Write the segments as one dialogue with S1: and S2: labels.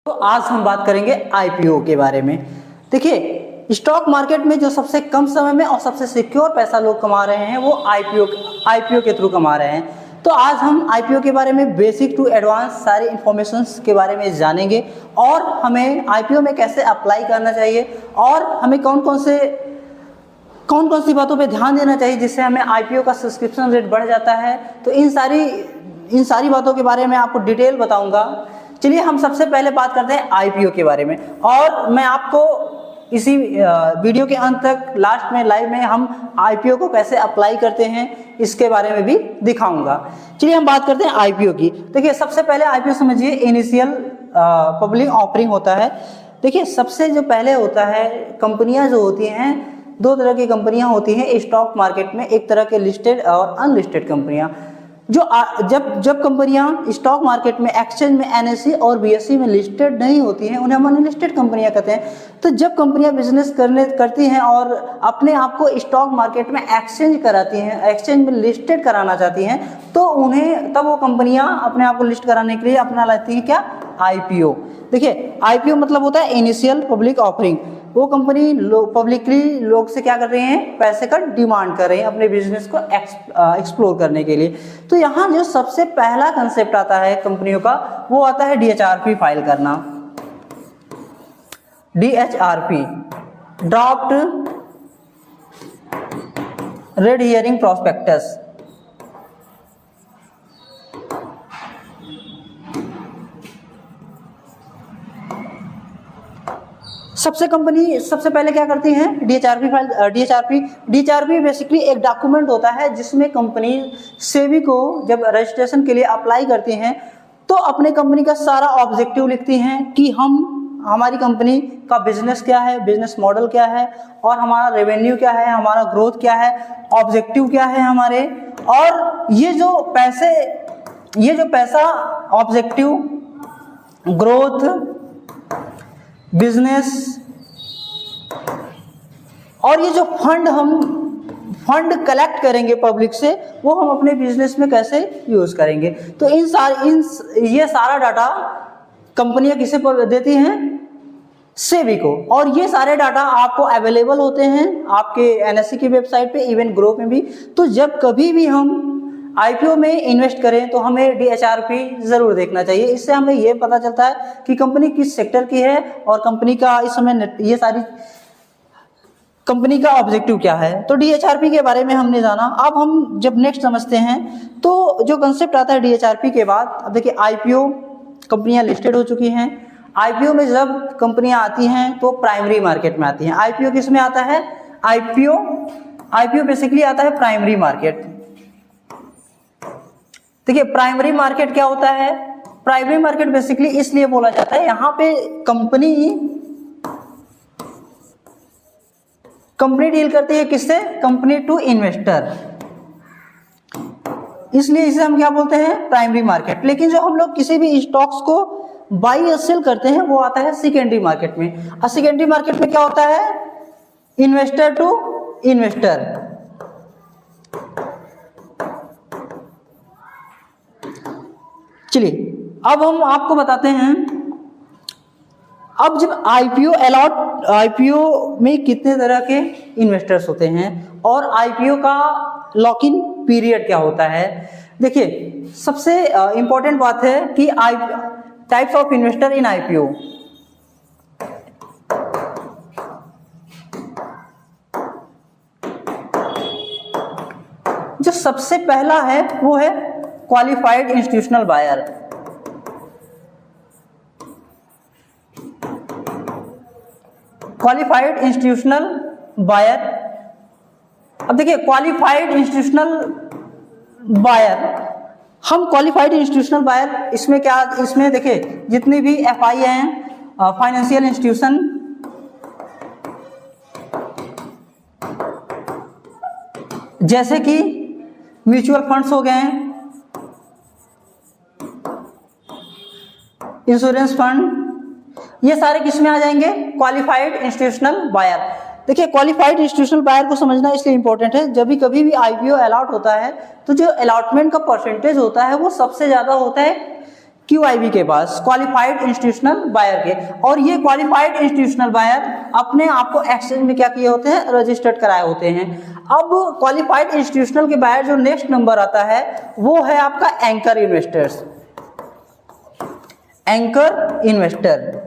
S1: तो आज हम बात करेंगे आईपीओ के बारे में। देखिए, स्टॉक मार्केट में जो सबसे कम समय में और सबसे सिक्योर पैसा लोग कमा रहे हैं वो आईपीओ के थ्रू कमा रहे हैं। तो आज हम आईपीओ के बारे में बेसिक टू एडवांस सारी इंफॉर्मेशंस के बारे में जानेंगे और हमें आईपीओ में कैसे अप्लाई करना चाहिए और हमें कौन कौन सी बातों पे ध्यान देना चाहिए जिससे हमें आईपीओ का सब्सक्रिप्शन रेट बढ़ जाता है। तो इन सारी बातों के बारे में आपको डिटेल बताऊंगा। चलिए हम सबसे पहले बात करते हैं आईपीओ के बारे में, और मैं आपको इसी वीडियो के अंत तक लास्ट में लाइव में हम आईपीओ को कैसे अप्लाई करते हैं इसके बारे में भी दिखाऊंगा। चलिए हम बात करते हैं आईपीओ की। देखिए, सबसे पहले आईपीओ समझिए इनिशियल पब्लिक ऑफरिंग होता है। देखिए, सबसे जो पहले होता है, कंपनियां जो होती हैं, दो तरह की कंपनियां होती हैं स्टॉक मार्केट में, एक तरह के लिस्टेड और अनलिस्टेड कंपनियां। जब कंपनियां स्टॉक मार्केट में एक्सचेंज में एनएसई और बीएसई में लिस्टेड नहीं होती हैं, उन्हें हम अनलिस्टेड कंपनियां कहते हैं। तो जब कंपनियां बिजनेस करती हैं और अपने आप को स्टॉक मार्केट में एक्सचेंज कराती हैं, एक्सचेंज में लिस्टेड कराना चाहती हैं, तो उन्हें तब वो कंपनियां अपने आप को लिस्ट कराने के लिए अपना लाती हैं क्या? आईपीओ। देखिए, आईपीओ मतलब होता है इनिशियल पब्लिक ऑफरिंग। वो कंपनी पब्लिकली लोग से क्या कर रहे हैं? पैसे का डिमांड कर रहे हैं अपने बिजनेस को एक्सप्लोर करने के लिए। तो यहाँ जो सबसे पहला कंसेप्ट आता है कंपनियों का, वो आता है डीएचआरपी फाइल करना। DHRP, draft red herring prospectus. सबसे पहले क्या करती हैं? DHRP file. डीएचआरपी बेसिकली एक डॉक्यूमेंट होता है जिसमें कंपनी सेबी को जब रजिस्ट्रेशन के लिए अप्लाई करती हैं तो अपने कंपनी का सारा ऑब्जेक्टिव लिखती हैं कि हमारी कंपनी का बिजनेस क्या है, बिजनेस मॉडल क्या है, और हमारा रेवेन्यू क्या है, हमारा ग्रोथ क्या है, ऑब्जेक्टिव क्या है हमारे, और ये जो पैसा ऑब्जेक्टिव, ग्रोथ, बिजनेस और ये जो फंड कलेक्ट करेंगे पब्लिक से, वो हम अपने बिजनेस में कैसे यूज करेंगे। तो ये सारा डाटा कंपनियां किसे देती हैं? सेबी को। और ये सारे डाटा आपको अवेलेबल होते हैं आपके एनएसई की वेबसाइट पे, इवन ग्रुप में भी। तो जब कभी भी हम आईपीओ में इन्वेस्ट करें तो हमें डीएचआरपी जरूर देखना चाहिए। इससे हमें ये पता चलता है कि कंपनी किस सेक्टर की है और कंपनी का इस समय ये सारी कंपनी का ऑब्जेक्टिव क्या है। तो डीएचआरपी के बारे में हमने जाना। अब हम जब नेक्स्ट समझते हैं तो जो कंसेप्ट आता है डीएचआरपी के बाद, अब देखिए आईपीओ कंपनियां लिस्टेड हो चुकी हैं। आईपीओ में जब कंपनियां आती हैं तो प्राइमरी मार्केट में आती हैं। आईपीओ किस में आता है? आईपीओ बेसिकली आता है प्राइमरी मार्केट। देखिए, प्राइमरी मार्केट क्या होता है? प्राइमरी मार्केट बेसिकली इसलिए बोला जाता है, यहाँ पे कंपनी डील करती है किससे? कंपनी टू इन्वेस्टर, इसलिए इसे हम क्या बोलते हैं? Primary market. लेकिन जो हम लोग किसी भी स्टॉक्स को बाई या सेल करते हैं वो आता है सेकेंडरी मार्केट में। और सेकेंडरी मार्केट में क्या होता है? Investor to investor. चलिए अब हम आपको बताते हैं, अब जब आईपीओ में कितने तरह के इन्वेस्टर्स होते हैं और आईपीओ का लॉक इन पीरियड क्या होता है। देखिए, सबसे इंपॉर्टेंट बात है कि types of investor in IPO. जो सबसे पहला है वो है qualified institutional buyer. Qualified institutional buyer. अब देखिए, क्वालिफाइड इंस्टीट्यूशनल बायर, हम क्वालिफाइड इंस्टीट्यूशनल बायर इसमें देखिए जितनी भी एफआई हैं, फाइनेंशियल इंस्टीट्यूशन, जैसे कि म्यूचुअल फंड्स हो गए, इंश्योरेंस फंड, ये सारे किसमें आ जाएंगे? Qualified institutional buyer. देखिए, क्वालिफाइड इंस्टीट्यूशनल बायर को समझना इसलिए इंपॉर्टेंट है, जब भी कभी भी आईपीओ अलॉट होता है तो जो अलॉटमेंट का परसेंटेज होता है वो सबसे ज्यादा होता है QIB के पास, क्वालिफाइड इंस्टीट्यूशनल बायर के। और ये क्वालिफाइड इंस्टीट्यूशनल बायर अपने आप को एक्सचेंज में क्या किए होते हैं, रजिस्टर्ड कराए होते हैं। अब क्वालिफाइड इंस्टीट्यूशनल के बायर जो नेक्स्ट नंबर आता है वो है आपका एंकर इन्वेस्टर्स, एंकर इन्वेस्टर।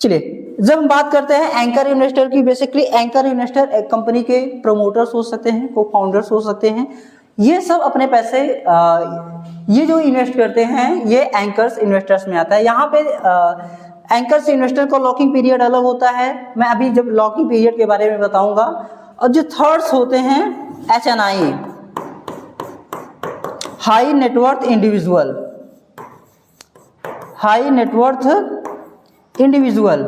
S1: चलिए जब हम बात करते हैं एंकर इन्वेस्टर की, बेसिकली एंकर इन्वेस्टर एक कंपनी के प्रमोटर्स हो सकते हैं, को फाउंडर्स हो सकते हैं। ये सब अपने पैसे ये जो इन्वेस्ट करते हैं ये एंकर्स इन्वेस्टर्स में आता है। यहाँ पे एंकर्स इन्वेस्टर का लॉकिंग पीरियड अलग होता है, मैं अभी जब लॉकिंग पीरियड के बारे में बताऊंगा। और जो थर्ड्स होते हैं HNI, high net worth individual, high net worth individual.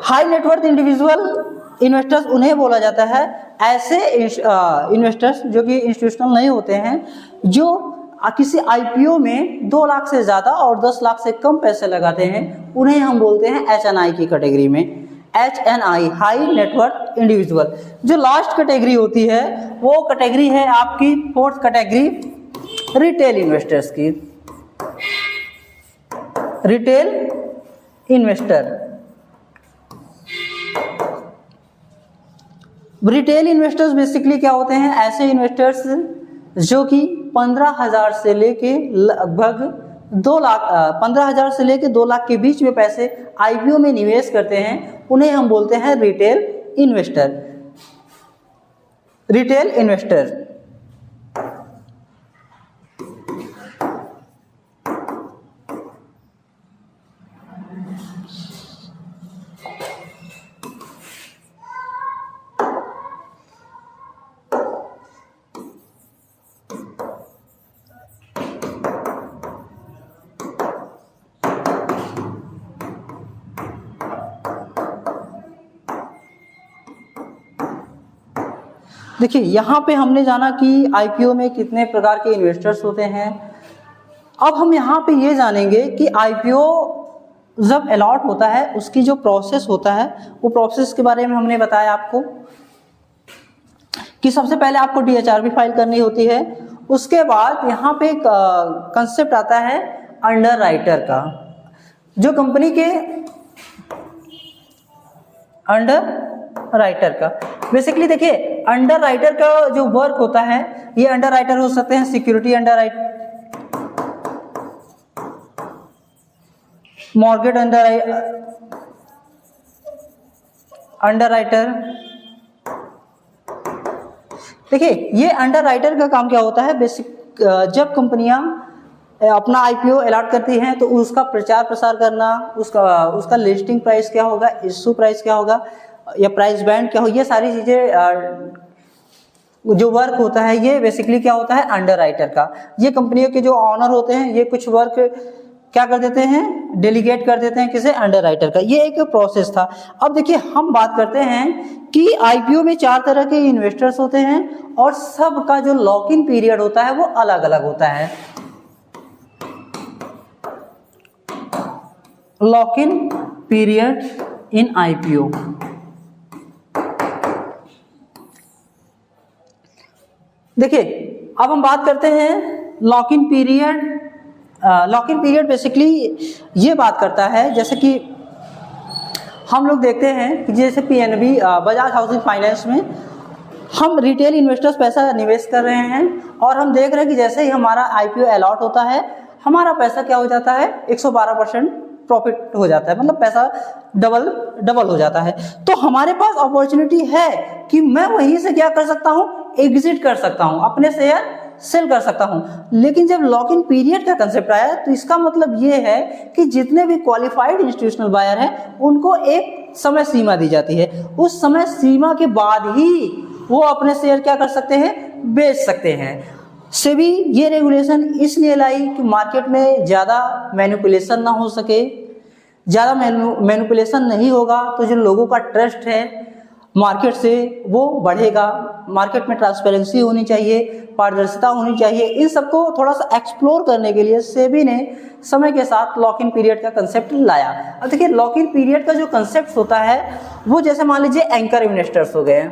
S1: High net worth individual investors उन्हें बोला जाता है, ऐसे इन्वेस्टर्स जो कि इंस्टीट्यूशनल नहीं होते हैं, जो किसी IPO में 2 लाख से ज़्यादा और 10 लाख से कम पैसे लगाते हैं, उन्हें हम बोलते हैं HNI की कैटेगरी में। HNI, high net worth individual. जो लास्ट कैटेगरी होती है वो कैटेगरी है आपकी फोर्थ कैटेगरी, रिटेल इन्वेस्टर्स की, retail investor. Retail investors basically क्या होते हैं, ऐसे इन्वेस्टर्स जो कि 15,000 से लेके लगभग 2 लाख 15,000 से लेके 2 लाख के बीच में पैसे IPO में निवेश करते हैं, उन्हें हम बोलते हैं रिटेल इन्वेस्टर, रिटेल इन्वेस्टर। देखिए यहाँ पे हमने जाना कि IPO में कितने प्रकार के इन्वेस्टर्स होते हैं। अब हम यहाँ पे ये जानेंगे कि IPO जब अलॉट होता है उसकी जो प्रोसेस होता है, वो प्रोसेस के बारे में हमने बताया आपको कि सबसे पहले आपको DHRB फाइल करनी होती है। उसके बाद यहाँ पे एक कंसेप्ट आता है अंडर राइटर का, जो कंपनी के अंडर राइटर का। बेसिकली देखिए अंडर राइटर का जो वर्क होता है, ये अंडर राइटर हो सकते हैं security under writer, mortgage under writer. देखिए ये अंडर राइटर का काम क्या होता है, बेसिक जब कंपनियां अपना IPO अलॉट करती हैं तो उसका प्रचार प्रसार करना, उसका लिस्टिंग प्राइस क्या होगा, इश्यू प्राइस क्या होगा या प्राइस बैंड क्या हो, ये सारी चीजें जो वर्क होता है ये बेसिकली क्या होता है अंडर राइटर का। ये कंपनियों के जो ऑनर होते हैं ये कुछ वर्क क्या कर देते हैं, डेलीगेट कर देते हैं किसे, अंडर राइटर का। ये एक प्रोसेस था। अब देखिए हम बात करते हैं कि IPO में 4 तरह के इन्वेस्टर्स होते हैं और सबका जो लॉक इन पीरियड होता है वो अलग अलग होता है। Lock in period in IPO। देखिए अब हम बात करते हैं lock in period. Lock in period basically ये बात करता है, जैसे कि हम लोग देखते हैं कि जैसे PNB बजाज हाउसिंग फाइनेंस में हम रिटेल इन्वेस्टर्स पैसा निवेश कर रहे हैं और हम देख रहे हैं कि जैसे ही हमारा IPO अलॉट होता है हमारा पैसा क्या हो जाता है, 112% प्रॉफिट हो जाता है, मतलब पैसा डबल हो जाता है। तो हमारे पास अपॉर्चुनिटी है कि मैं वहीं से क्या कर सकता हूँ, एग्जिट कर सकता हूँ, अपने शेयर सेल कर सकता हूँ। लेकिन जब लॉक इन पीरियड का कंसेप्ट आया तो इसका मतलब ये है कि जितने भी क्वालिफाइड इंस्टीट्यूशनल बायर हैं उनको एक समय सीमा दी जाती है। उस समय सीमा के बाद ही वो अपने शेयर क्या कर सकते हैं, बेच सकते हैं। सेबी ये रेगुलेशन इसलिए लाई कि मार्केट में ज़्यादा मैनिपुलेशन ना हो सके। ज़्यादा मैनिपुलेशन नहीं होगा तो जो लोगों का ट्रस्ट है मार्केट से वो बढ़ेगा। मार्केट में ट्रांसपेरेंसी होनी चाहिए, पारदर्शिता होनी चाहिए। इन सबको थोड़ा सा एक्सप्लोर करने के लिए सेबी ने समय के साथ लॉक इन पीरियड का कंसेप्ट लाया। अब देखिए लॉक इन पीरियड का जो कंसेप्ट होता है वो जैसे मान लीजिए एंकर इन्वेस्टर्स हो गए,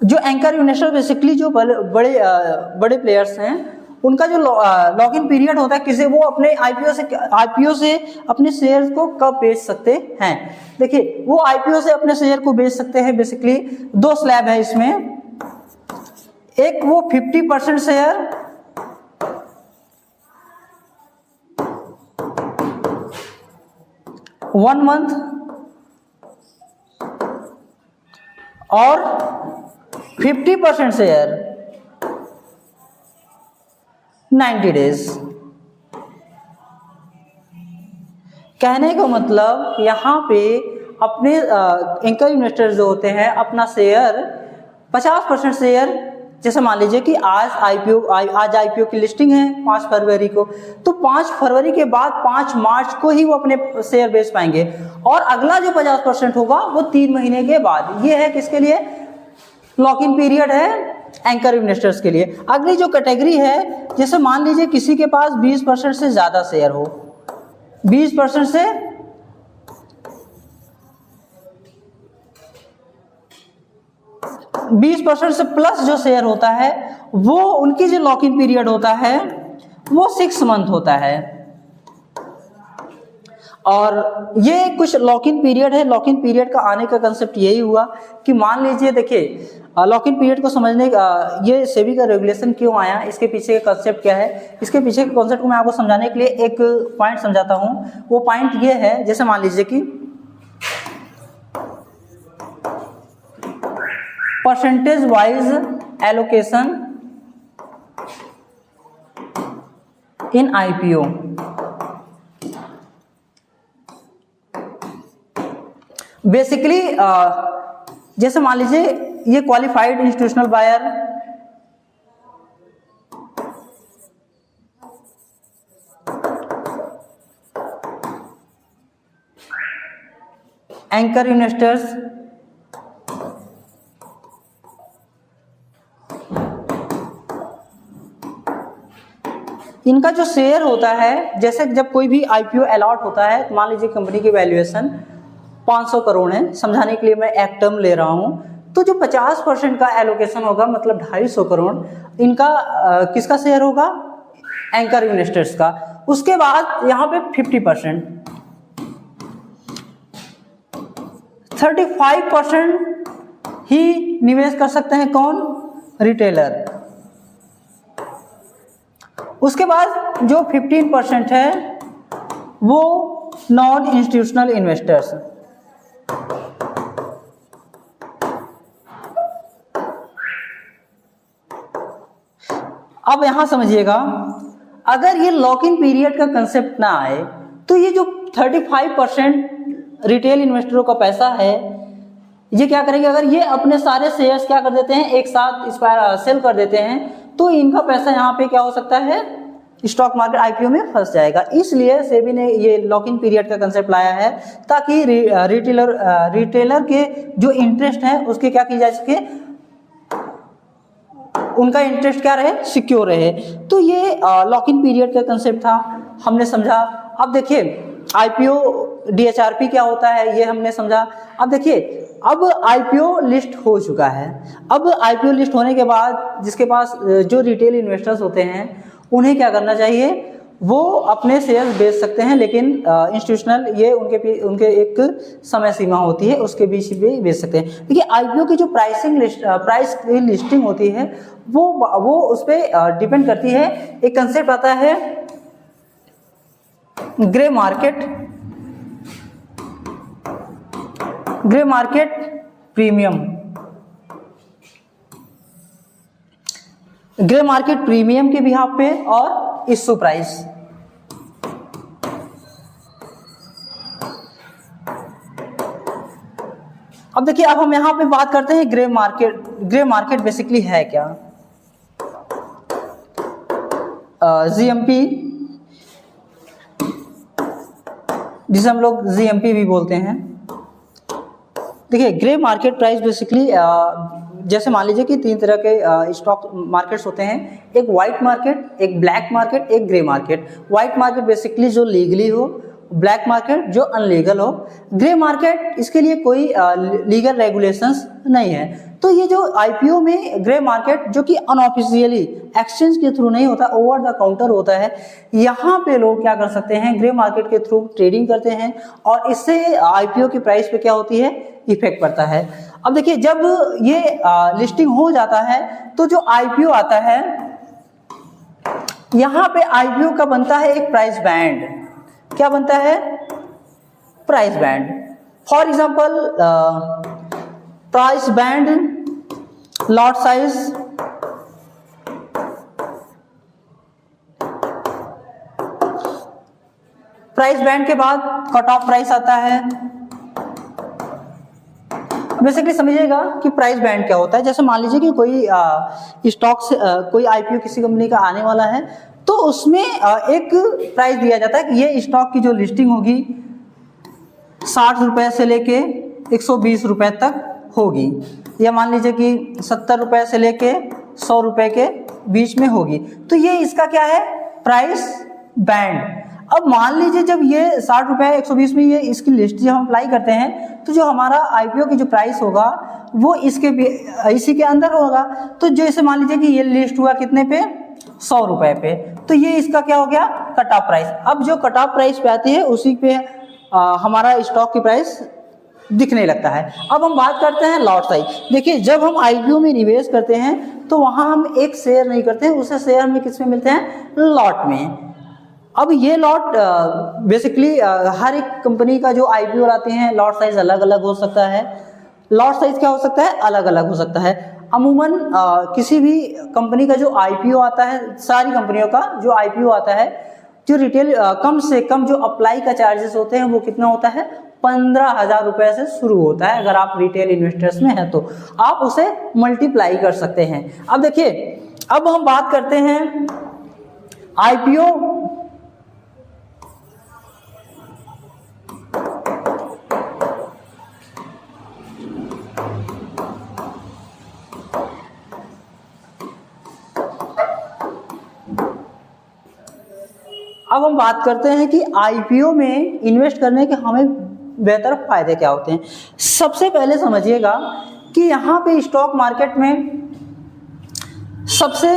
S1: जो एंकर इन्वेस्टर बेसिकली जो बड़े प्लेयर्स हैं, उनका जो लॉक इन पीरियड होता है किसे वो अपने आईपीओ से अपने शेयर को कब बेच सकते हैं। देखिए वो आईपीओ से अपने शेयर को बेच सकते हैं। बेसिकली दो स्लैब है इसमें, एक वो 50% शेयर वन मंथ और 50% शेयर 90 डेज। कहने का मतलब यहाँ पे अपने एंकर इन्वेस्टर जो होते हैं अपना शेयर 50% शेयर, जैसे मान लीजिए कि आज आईपीओ की लिस्टिंग है 5 फरवरी को, तो 5 फरवरी के बाद 5 मार्च को ही वो अपने शेयर बेच पाएंगे, और अगला जो 50% होगा वो 3 महीने के बाद। ये है किसके लिए? लॉक इन पीरियड है एंकर इन्वेस्टर्स के लिए। अगली जो कैटेगरी है, जैसे मान लीजिए किसी के पास 20% से ज्यादा शेयर हो, 20% से 20% से प्लस जो शेयर होता है, वो उनकी जो लॉक इन पीरियड होता है वो 6 मंथ होता है। और ये कुछ लॉक इन पीरियड है। लॉक इन पीरियड का आने का कंसेप्ट यही हुआ कि मान लीजिए, देखिए लॉक इन पीरियड को समझने का ये सेबी का रेगुलेशन क्यों आया, इसके पीछे का कंसेप्ट क्या है, इसके पीछे के कॉन्सेप्ट को मैं आपको समझाने के लिए एक पॉइंट समझाता हूँ। वो पॉइंट ये है, जैसे मान लीजिए कि percentage wise allocation in IPO. Basically जैसे मान लीजिए ये qualified institutional buyer, anchor investors, इनका जो शेयर होता है, जैसे जब कोई भी आईपीओ अलॉट होता है, मान लीजिए कंपनी की वैल्यूएशन 500 करोड़ है, समझाने के लिए मैं एक टर्म ले रहा हूं, तो जो 50% का एलोकेशन होगा मतलब 250 करोड़, इनका किसका शेयर होगा? एंकर इन्वेस्टर्स का। उसके बाद यहाँ पे 50%, 35% ही निवेश कर सकते हैं कौन? रिटेलर। उसके बाद जो 15% है वो नॉन इंस्टीट्यूशनल इन्वेस्टर्स। अब यहां समझिएगा, अगर ये लॉक इन पीरियड का कंसेप्ट ना आए तो ये जो 35% रिटेल इन्वेस्टरों का पैसा है, ये क्या करेंगे? अगर ये अपने सारे शेयर्स क्या कर देते हैं, एक साथ सेल कर देते हैं, तो इनका पैसा यहाँ पे क्या हो सकता है? स्टॉक मार्केट आईपीओ में फंस जाएगा। इसलिए सेबी ने ये लॉक इन पीरियड का कंसेप्ट लाया है, ताकि रिटेलर के जो इंटरेस्ट है उसके क्या की जा सके, उनका इंटरेस्ट क्या रहे? सिक्योर रहे। तो ये लॉक इन पीरियड का कंसेप्ट था, हमने समझा। अब देखिए आईपीओ डीएचआरपी क्या होता है, ये हमने समझा। अब देखिए, अब आईपीओ लिस्ट हो चुका है। अब आईपीओ लिस्ट होने के बाद जिसके पास जो रिटेल इन्वेस्टर्स होते हैं, उन्हें क्या करना चाहिए? वो अपने शेयर्स बेच सकते हैं, लेकिन इंस्टीट्यूशनल ये उनके एक समय सीमा होती है, उसके बीच भी बेच सकते हैं। देखिए आईपीओ की जो प्राइस की लिस्टिंग होती है वो उस पर डिपेंड करती है। एक कंसेप्ट आता है grey market premium. Grey market premium के बिहाफ पे और इश्यू प्राइस। अब देखिए, अब हम यहां पे बात करते हैं ग्रे मार्केट बेसिकली है क्या? जीएमपी, जिसे हम लोग जीएमपी भी बोलते हैं। देखिए ग्रे मार्केट प्राइस बेसिकली जैसे मान लीजिए कि 3 तरह के स्टॉक मार्केट्स होते हैं, एक वाइट मार्केट, एक ब्लैक मार्केट, एक grey market. White market basically जो लीगली हो, ब्लैक मार्केट जो अनलीगल हो, ग्रे मार्केट इसके लिए कोई लीगल रेगुलेशंस नहीं है। तो ये जो आईपीओ में ग्रे मार्केट जो कि अनऑफिशियली एक्सचेंज के थ्रू नहीं होता, ओवर द काउंटर होता है, यहाँ पे लोग क्या कर सकते हैं, ग्रे मार्केट के थ्रू ट्रेडिंग करते हैं और इससे आईपीओ की प्राइस पे क्या होती है, इफेक्ट पड़ता है। अब देखिए जब ये लिस्टिंग हो जाता है तो जो आईपीओ आता है, यहाँ पे आईपीओ का बनता है एक प्राइस बैंड। क्या बनता है, price band. For example price band, lot size, price band के बाद कट ऑफ प्राइस आता है। बेसिकली समझिएगा कि प्राइस बैंड क्या होता है। जैसे मान लीजिए कि कोई स्टॉक से कोई आईपीओ किसी कंपनी का आने वाला है, तो उसमें एक प्राइस दिया जाता है कि ये स्टॉक की जो लिस्टिंग होगी 60 रुपए से लेके 120 रुपए तक होगी, या मान लीजिए कि 70 रुपए से लेके 100 रुपए के बीच में होगी। तो ये इसका क्या है, प्राइस बैंड। अब मान लीजिए जब ये 60 रुपए 120 में ये इसकी लिस्ट जब हम अप्लाई करते हैं, तो जो हमारा आईपीओ की जो प्राइस होगा वो इसी के अंदर होगा। तो जैसे मान लीजिए कि ये लिस्ट हुआ कितने पे, 100 रुपए पे, तो ये इसका क्या हो गया, कट ऑफ प्राइस। अब जो कट ऑफ प्राइस पे आती है उसी पे हमारा स्टॉक की प्राइस दिखने लगता है। अब हम बात करते हैं लॉट साइज। देखिए जब हम आईपीओ में निवेश करते हैं तो वहां हम एक शेयर नहीं करते हैं, उसे शेयर हमें किस में मिलते हैं, लॉट में। अब ये लॉट बेसिकली हर एक कंपनी का जो आईपीओ आते हैं लॉट साइज अलग अलग हो सकता है। लॉट साइज क्या हो सकता है, अलग अलग हो सकता है। अमूमन किसी भी कंपनी का जो आईपीओ आता है, सारी कंपनियों का जो आईपीओ आता है, जो रिटेल कम से कम जो अप्लाई का चार्जेस होते हैं वो कितना होता है, 15,000 रुपए से शुरू होता है। अगर आप रिटेल इन्वेस्टर्स में हैं तो आप उसे मल्टीप्लाई कर सकते हैं। अब देखिए अब हम बात करते हैं आईपीओ अब हम बात करते हैं कि आईपीओ में इन्वेस्ट करने के हमें बेहतर फायदे क्या होते हैं। सबसे पहले समझिएगा कि यहाँ पे स्टॉक मार्केट में सबसे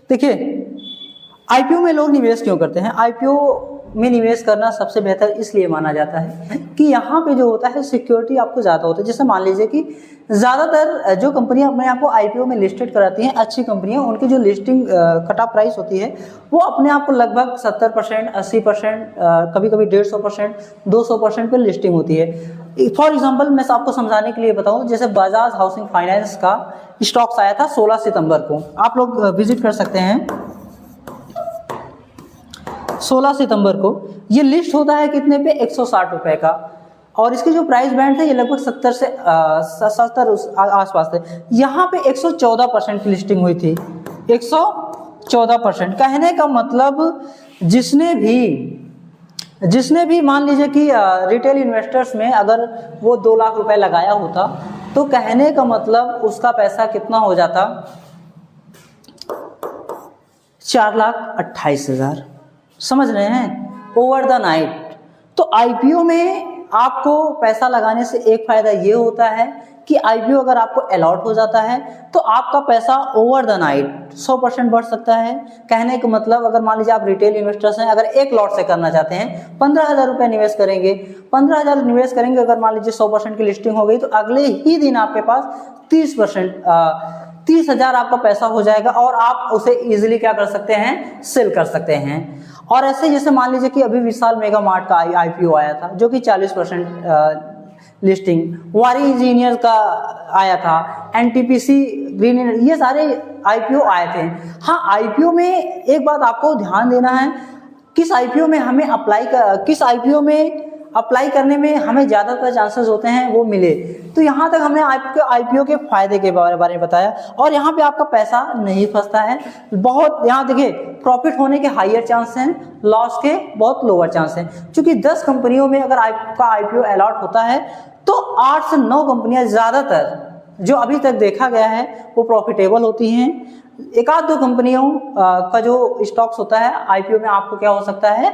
S1: देखिए आईपीओ में लोग निवेश क्यों करते हैं। आईपीओ में निवेश करना सबसे बेहतर इसलिए माना जाता है कि यहाँ पे जो होता है सिक्योरिटी आपको ज़्यादा होता है। जैसे मान लीजिए कि ज़्यादातर जो कंपनियां अपने आप को आईपीओ में लिस्टेड कराती हैं, अच्छी कंपनियां, उनकी जो लिस्टिंग कट ऑफ प्राइस होती है वो अपने आप को लगभग 70%, 80%, कभी कभी 150%, 200% पर लिस्टिंग होती है। फॉर एग्जाम्पल मैं आपको समझाने के लिए बताऊँ, जैसे बजाज हाउसिंग फाइनेंस का स्टॉक्स आया था 16 सितंबर को, आप लोग विजिट कर सकते हैं। 16 सितंबर को ये लिस्ट होता है कितने पे, 160 रुपए का, और इसकी जो प्राइस बैंड था ये लगभग 70 से 70 आसपास थे। यहाँ पे 114% की लिस्टिंग हुई थी, 114%। कहने का मतलब जिसने भी मान लीजिए कि रिटेल इन्वेस्टर्स में अगर वो 2 लाख रुपए लगाया होता तो कहने का मतलब उसका पैसा कितना हो जाता, 4,28,000। समझ रहे हैं, ओवर द नाइट। तो आईपीओ में आपको पैसा लगाने से एक फायदा ये होता है कि आईपीओ अगर आपको अलॉट हो जाता है तो आपका पैसा ओवर द नाइट 100% बढ़ सकता है। कहने का मतलब अगर मान लीजिए आप रिटेल इन्वेस्टर्स हैं, अगर एक लॉट से करना चाहते हैं, 15,000 रुपये निवेश करेंगे, 15,000 निवेश करेंगे, अगर मान लीजिए 100% की लिस्टिंग हो गई तो अगले ही दिन आपके पास 30,000 आपका पैसा हो जाएगा और आप उसे इजीली क्या कर सकते हैं, सेल कर सकते हैं। और ऐसे जैसे मान लीजिए कि अभी विशाल मेगा मार्ट का आईपीओ आया था जो कि 40% लिस्टिंग, वारी इंजीनियर का आया था, एनटीपीसी ग्रीन एनर्जी, ये सारे आईपीओ आए थे। हाँ, आईपीओ में एक बात आपको ध्यान देना है, किस आईपीओ में हमें अप्लाई करने में हमें ज़्यादातर चांसेस होते हैं वो मिले। तो यहाँ तक हमने आपके आईपीओ के फायदे के बारे में बताया, और यहाँ पे आपका पैसा नहीं फंसता है। बहुत यहाँ देखिए, प्रॉफिट होने के हाईयर चांस हैं, लॉस के बहुत लोअर चांस हैं। क्योंकि 10 कंपनियों में अगर आपका आईपीओ अलॉट होता है तो 8 से 9 कंपनियां ज़्यादातर जो अभी तक देखा गया है वो प्रॉफिटेबल होती हैं। एक आध दो कंपनियों का जो स्टॉक्स होता है आईपीओ में आपको क्या हो सकता है,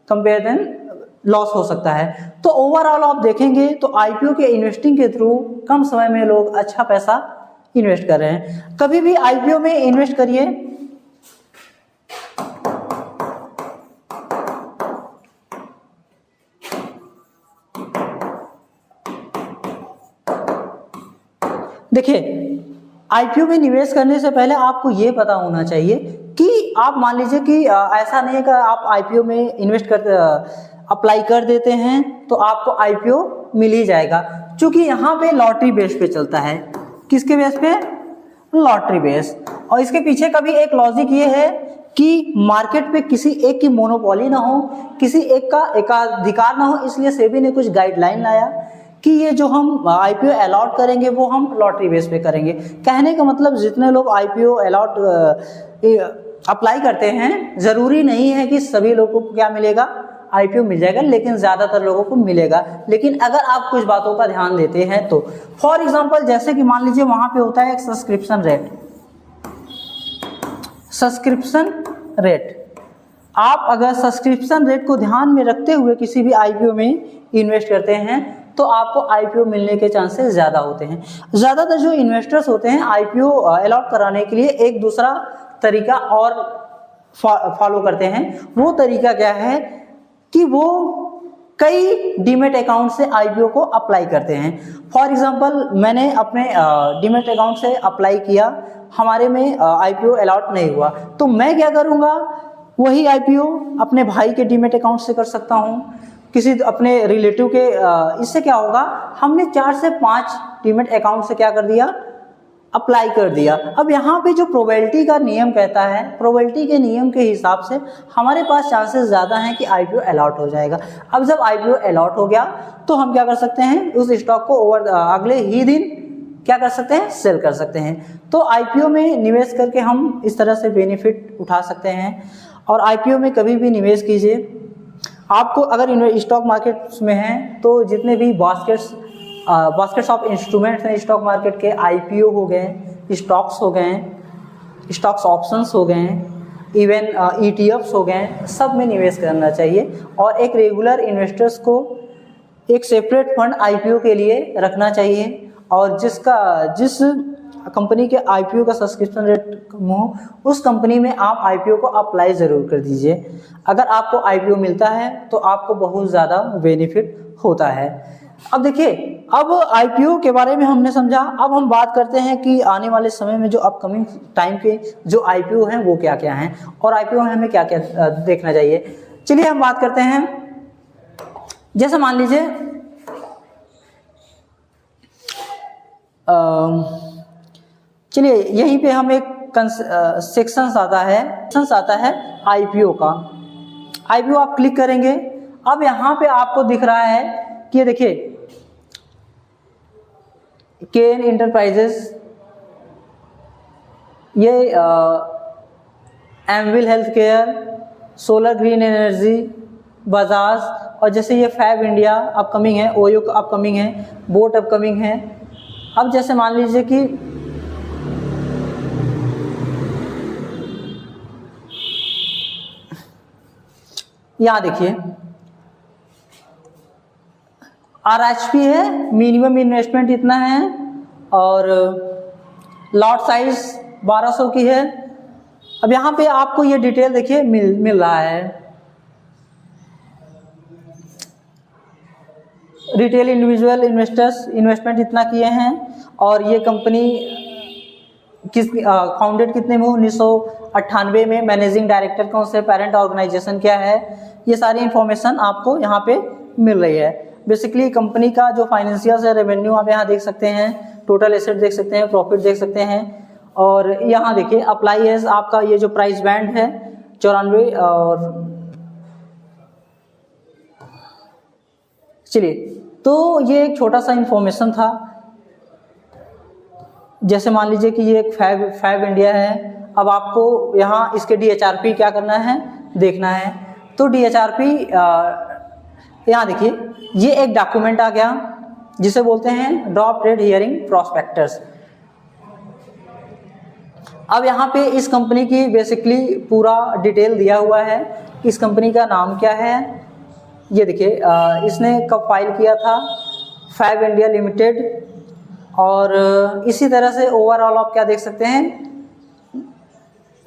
S1: कंपेयर देन लॉस हो सकता है। तो ओवरऑल आप देखेंगे तो आईपीओ के इन्वेस्टिंग के थ्रू कम समय में लोग अच्छा पैसा इन्वेस्ट कर रहे हैं। कभी भी आईपीओ में इन्वेस्ट करिए, देखिए आईपीओ में निवेश करने से पहले आपको ये पता होना चाहिए कि आप मान लीजिए कि ऐसा नहीं है कि आप आईपीओ में इन्वेस्ट कर अप्लाई कर देते हैं तो आपको आईपीओ मिल ही जाएगा। क्योंकि यहाँ पे लॉटरी बेस पे चलता है। किसके बेस पे? Lottery base. और इसके पीछे का भी एक लॉजिक ये है कि मार्केट पे किसी एक की मोनोपोली ना हो, किसी एक का एकाधिकार ना हो, इसलिए सेबी ने कुछ गाइडलाइन लाया कि ये जो हम आईपीओ अलॉट करेंगे वो हम लॉटरी बेस पे करेंगे। कहने का मतलब जितने लोग आईपीओ अलॉट अप्लाई करते हैं, ज़रूरी नहीं है कि सभी लोगों को क्या मिलेगा, आईपीओ मिल जाएगा, लेकिन ज़्यादातर लोगों को मिलेगा। लेकिन अगर आप कुछ बातों का ध्यान देते हैं तो फॉर एग्जांपल जैसे कि मान लीजिए वहाँ पे होता है एक सब्सक्रिप्शन रेट। आप अगर सब्सक्रिप्शन रेट को ध्यान में रखते हुए किसी भी आईपीओ में इन्वेस्ट करते हैं तो आपको आईपीओ मिलने के चांसेस ज़्यादा होते हैं। ज़्यादातर जो इन्वेस्टर्स होते हैं आईपीओ अलॉट कराने के लिए एक दूसरा तरीका और फॉलो करते हैं। वो तरीका क्या है कि वो कई डीमेट अकाउंट से आईपीओ को अप्लाई करते हैं। फॉर एग्जांपल मैंने अपने डीमेट अकाउंट से अप्लाई किया, हमारे में आईपीओ अलॉट नहीं हुआ, तो मैं क्या करूँगा, वही आईपीओ अपने भाई के डीमेट अकाउंट से कर सकता हूँ, किसी अपने रिलेटिव के। इससे क्या होगा, हमने 4 से 5 डीमेट अकाउंट से क्या कर दिया, अप्लाई कर दिया। अब यहाँ पे जो प्रोबेबिलिटी का नियम कहता है, प्रोबेबिलिटी के नियम के हिसाब से हमारे पास चांसेस ज़्यादा हैं कि आईपीओ अलॉट हो जाएगा। अब जब आईपीओ अलॉट हो गया तो हम क्या कर सकते हैं, उस स्टॉक को अगले ही दिन क्या कर सकते हैं, सेल कर सकते हैं। तो आईपीओ में निवेश करके हम इस तरह से बेनिफिट उठा सकते हैं। और आईपीओ में कभी भी निवेश कीजिए। आपको अगर स्टॉक मार्केट में हैं तो जितने भी बास्केट्स ऑफ इंस्ट्रूमेंट्स हैं स्टॉक मार्केट के, आईपीओ हो गए, स्टॉक्स हो गए, स्टॉक्स ऑप्शंस हो गए, इवन ईटीएफ्स हो गए, सब में निवेश करना चाहिए। और एक रेगुलर इन्वेस्टर्स को एक सेपरेट फंड आईपीओ के लिए रखना चाहिए। और जिस कंपनी के आईपीओ का सब्सक्रिप्शन रेट कम हो उस कंपनी में आप आईपीओ को अप्लाई ज़रूर कर दीजिए। अगर आपको आईपीओ मिलता है तो आपको बहुत ज़्यादा बेनिफिट होता है। अब देखिए, अब आईपीओ के बारे में हमने समझा। अब हम बात करते हैं कि आने वाले समय में जो अपकमिंग टाइम के जो आईपीओ हैं वो क्या क्या हैं और आईपीओ में हमें क्या क्या देखना चाहिए। चलिए हम बात करते हैं। जैसे मान लीजिए चलिए यहीं पे हम एक सेक्शंस आता है आईपीओ का। आईपीओ आप क्लिक करेंगे। अब यहाँ पे आपको दिख रहा है कि ये देखिए केन इंटरप्राइजेस, ये एमविल health care, solar green energy, Bajaj, और जैसे ये फैब इंडिया अपकमिंग है, ओयो अपकमिंग है, बोट अपकमिंग है। अब जैसे मान लीजिए कि यहाँ देखिए RHP है, मिनिमम इन्वेस्टमेंट इतना है और लॉट साइज 1200 की है। अब यहाँ पे आपको ये डिटेल देखिए मिल रहा है। रिटेल इंडिविजुअल इन्वेस्टर्स इन्वेस्टमेंट इतना किए हैं और ये कंपनी फाउंडेड कितने में, 1998 में, मैनेजिंग डायरेक्टर कौन से, पेरेंट ऑर्गेनाइजेशन क्या है, ये सारी इंफॉर्मेशन आपको यहाँ पे मिल रही है। बेसिकली कंपनी का जो फाइनेंशियल है, रेवेन्यू आप यहाँ देख सकते हैं, टोटल एसेट देख सकते हैं, प्रॉफिट देख सकते हैं, और यहाँ देखिए अप्लाई एज आपका ये जो प्राइस बैंड है 94, और चलिए तो ये एक छोटा सा इंफॉर्मेशन था। जैसे मान लीजिए कि ये एक फैब इंडिया है, अब आपको यहाँ इसके DHRP क्या करना है, देखना है। तो DHRP यहाँ देखिए ये एक डॉक्यूमेंट आ गया जिसे बोलते हैं ड्रॉप डेड हियरिंग प्रॉस्पेक्टस। अब यहाँ पे इस कंपनी की बेसिकली पूरा डिटेल दिया हुआ है। इस कंपनी का नाम क्या है, ये देखिए इसने कब फाइल किया था, फैब इंडिया लिमिटेड, और इसी तरह से ओवरऑल आप क्या देख सकते हैं,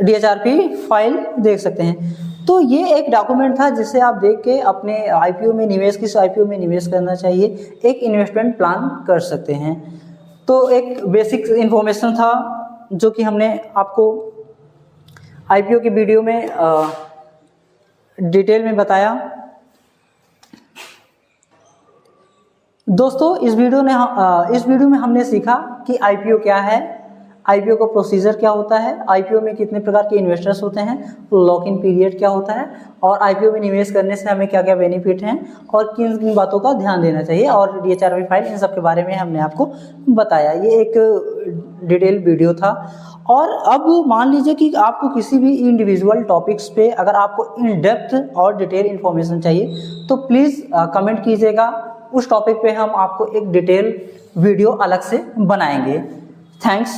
S1: DHRP फाइल देख सकते हैं। तो ये एक डॉक्यूमेंट था जिसे आप देख के अपने IPO में निवेश, किस IPO में निवेश करना चाहिए, एक इन्वेस्टमेंट प्लान कर सकते हैं। तो एक बेसिक इन्फॉर्मेशन था जो कि हमने आपको IPO की वीडियो में डिटेल में बताया। दोस्तों इस वीडियो में हमने सीखा कि IPO क्या है, IPO का प्रोसीजर क्या होता है, IPO में कितने प्रकार के इन्वेस्टर्स होते हैं, लॉक इन पीरियड क्या होता है, और IPO में निवेश करने से हमें क्या क्या बेनिफिट हैं, और किन किन बातों का ध्यान देना चाहिए, और DHRP फाइल, इन सब के बारे में हमने आपको बताया। ये एक डिटेल वीडियो था। और अब मान लीजिए कि आपको किसी भी इंडिविजुअल टॉपिक्स पे अगर आपको इन डेप्थ और डिटेल इन्फॉर्मेशन चाहिए तो प्लीज़ कमेंट कीजिएगा, उस टॉपिक पे हम आपको एक डिटेल वीडियो अलग से बनाएंगे। थैंक्स।